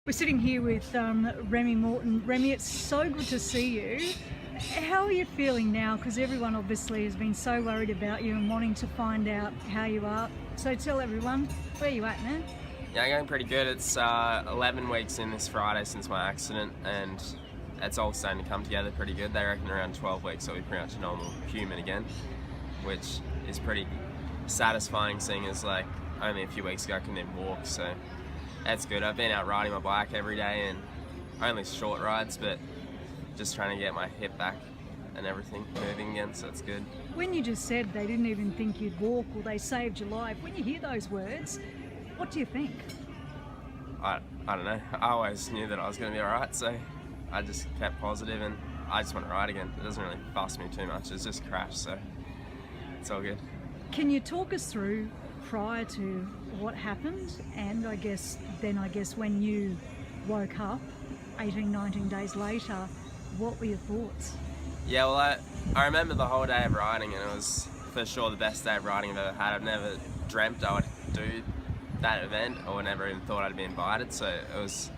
We're sitting here with Remy Morton. Remy, it's so good to see you. How are you feeling now? Because everyone obviously has been so worried about you and wanting to find out how you are. So tell everyone, where you at now? Yeah, I'm going pretty good. It's 11 weeks in this Friday since my accident, and it's all starting to come together pretty good. They reckon around 12 weeks I'll be pretty much a normal human again, which is pretty satisfying, seeing as like only a few weeks ago I couldn't even walk, so that's good. I've been out riding my bike every day, and only short rides, but just trying to get my hip back and everything moving again, so it's good. When you just said they didn't even think you'd walk or they saved your life, when you hear those words, what do you think? I don't know. I always knew that I was going to be alright, so I just kept positive, and I just want to ride again. It doesn't really fuss me too much. It's just a crash, so it's all good. Can you talk us through prior to what happened, and I guess when you woke up 18, 19 days later, what were your thoughts? Yeah, well, I remember the whole day of riding, and it was for sure the best day of riding I've ever had. I've never dreamt I would do that event, or never even thought I'd be invited, so it was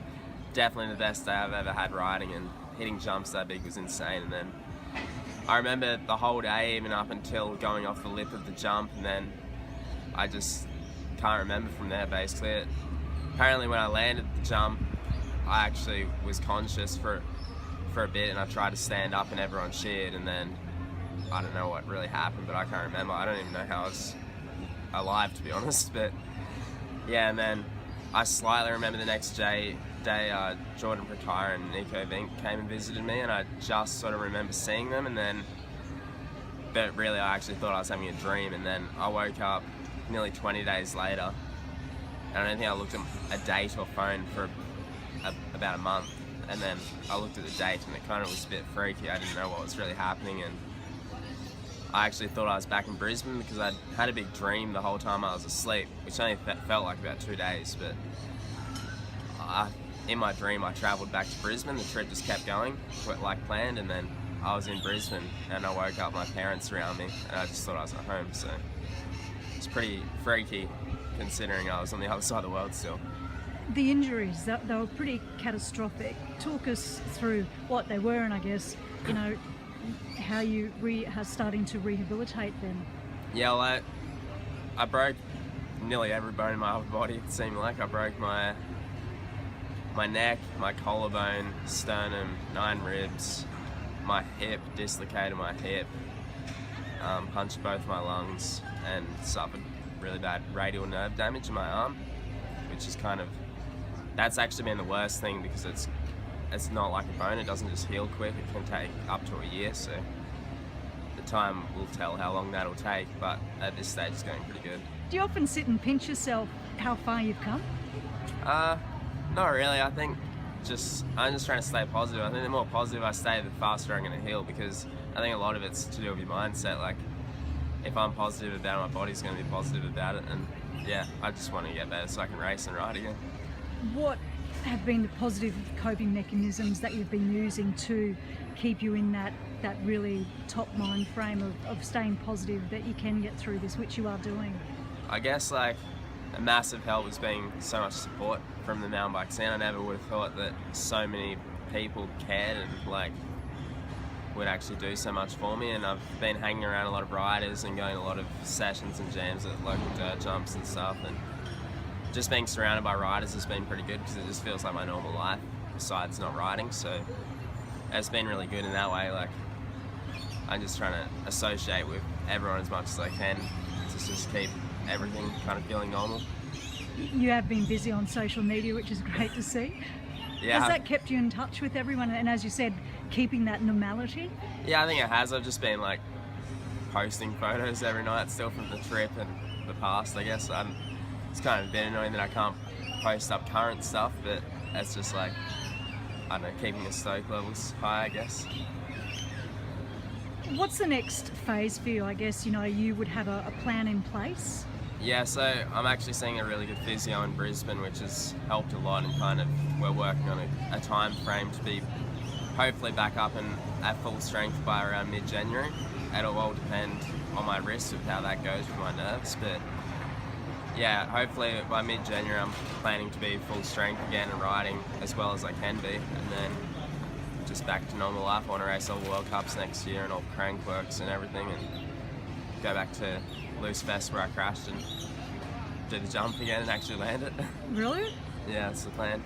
definitely the best day I've ever had riding, and hitting jumps that big was insane. And then I remember the whole day, even up until going off the lip of the jump, and then I just can't remember from there basically. Apparently when I landed the jump, I actually was conscious for a bit, and I tried to stand up and everyone cheered, and then I don't know what really happened, but I can't remember. I don't even know how I was alive, to be honest, but yeah. And then I slightly remember the next day Jordan Prakaira and Nico Vink came and visited me, and I just sort of remember seeing them, and then but really I actually thought I was having a dream. And then I woke up nearly 20 days later, and I don't think I looked at a date or phone for about a month, and then I looked at the date and it kind of was a bit freaky. I didn't know what was really happening, and I actually thought I was back in Brisbane because I'd had a big dream the whole time I was asleep, which only felt like about 2 days, but in my dream I travelled back to Brisbane. The trip just kept going like planned, and then I was in Brisbane and I woke up, my parents around me, and I just thought I was at home, so it's pretty freaky considering I was on the other side of the world still. The injuries, they were pretty catastrophic. Talk us through what they were, and I guess, how you are starting to rehabilitate them. Yeah, well, I broke nearly every bone in my upper body, it seemed like. I broke my neck, my collarbone, sternum, 9 ribs, my hip, dislocated my hip, punched both my lungs, and suffered really bad radial nerve damage in my arm, which is that's actually been the worst thing, because it's not like a bone. It doesn't just heal quick. It can take up to a year, so the time will tell how long that'll take, but at this stage it's going pretty good. Do you often sit and pinch yourself how far you've come? Not really. I think I'm just trying to stay positive. I think the more positive I stay, the faster I'm going to heal, because I think a lot of it's to do with your mindset. Like, if I'm positive about it, my body's going to be positive about it, and yeah, I just want to get better so I can race and ride again. What have been the positive coping mechanisms that you've been using to keep you in that really top mind frame of staying positive that you can get through this, which you are doing? I guess like a massive help has been so much support from the mountain bike scene. I never would have thought that so many people cared and would actually do so much for me, and I've been hanging around a lot of riders and going to a lot of sessions and jams at local dirt jumps and stuff, and just being surrounded by riders has been pretty good, because it just feels like my normal life besides not riding. So it's been really good in that way. Like, I'm just trying to associate with everyone as much as I can to just keep everything kind of feeling normal. You have been busy on social media, which is great to see. Yeah. Has that kept you in touch with everyone, and as you said, keeping that normality? Yeah, I think it has. I've just been like posting photos every night still from the trip and the past, I guess. It's kind of a bit annoying that I can't post up current stuff, but it's just like, I don't know, keeping the stoke levels high, I guess. What's the next phase for you? I guess, you would have a plan in place. Yeah, so I'm actually seeing a really good physio in Brisbane, which has helped a lot, and we're working on a time frame to be hopefully back up and at full strength by around mid-January. It'll all depend on my wrist with how that goes with my nerves, but yeah, hopefully by mid-January I'm planning to be full strength again and riding as well as I can be, and then just back to normal life. I want to race all the World Cups next year and all crank works and everything, and go back to Loosefest where I crashed and do the jump again and actually land it. Really? Yeah, that's the plan.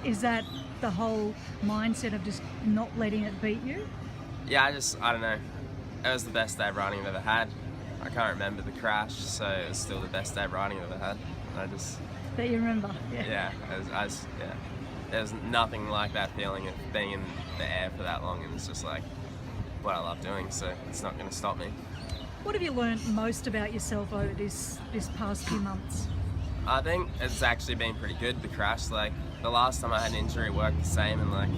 Is that the whole mindset of just not letting it beat you? Yeah, I don't know. It was the best day of riding I've ever had. I can't remember the crash, so it was still the best day of riding I've ever had. I just... That you remember? Yeah, yeah. There's nothing like that feeling of being in the air for that long, and it's just like what I love doing, so it's not going to stop me. What have you learned most about yourself over this past few months? I think it's actually been pretty good, the crash. Like, the last time I had an injury, it worked the same, and like,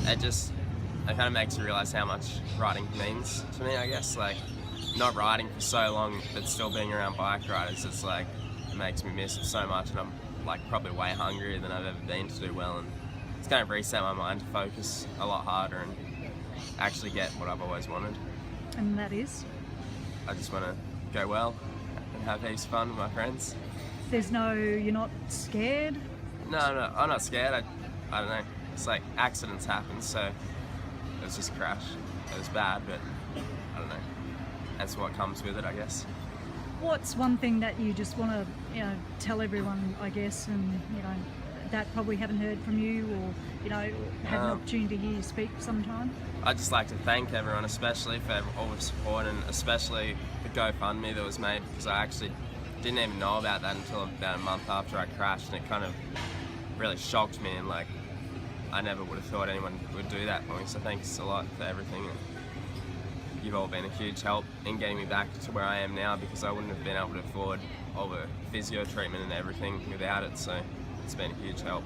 it kind of makes you realise how much riding means to me, I guess. Like, not riding for so long, but still being around bike riders, it's like, it makes me miss it so much, and I'm like probably way hungrier than I've ever been to do well, and it's kind of reset my mind to focus a lot harder and actually get what I've always wanted. And that is? I just want to go well and have heaps of fun with my friends. You're not scared? No, I'm not scared. I don't know. It's like accidents happen, so it was just a crash. It was bad, but I don't know. That's what comes with it, I guess. What's one thing that you just want to, tell everyone, I guess, and that probably haven't heard from you, or had an opportunity to hear you speak sometime? I'd just like to thank everyone, especially for all the support, and especially the GoFundMe that was made, because I actually didn't even know about that until about a month after I crashed, and it kind of really shocked me, and like, I never would have thought anyone would do that for me, so thanks a lot for everything. And you've all been a huge help in getting me back to where I am now, because I wouldn't have been able to afford all the physio treatment and everything without it, so it's been a huge help.